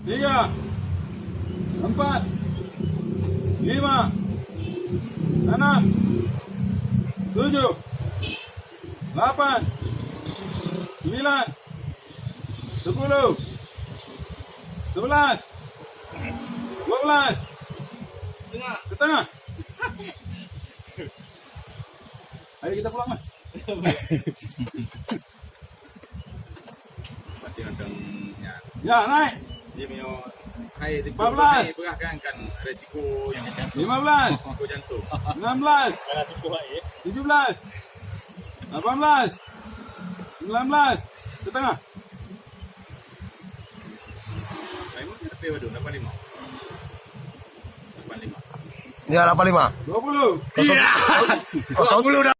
3, 4, 5, 6, 7, 8, 9, 10, 11, 12, setengah. Ayo kita pulang mas. Berarti nontonnya Ya naik. dia punya hai 14. berahkan kan resiko yang 15, resiko jantung. 16, 17, 18, 19, setengah. Kamu kita pe waduh 85. 85. Ya 85. 20. Kosong. Kosong.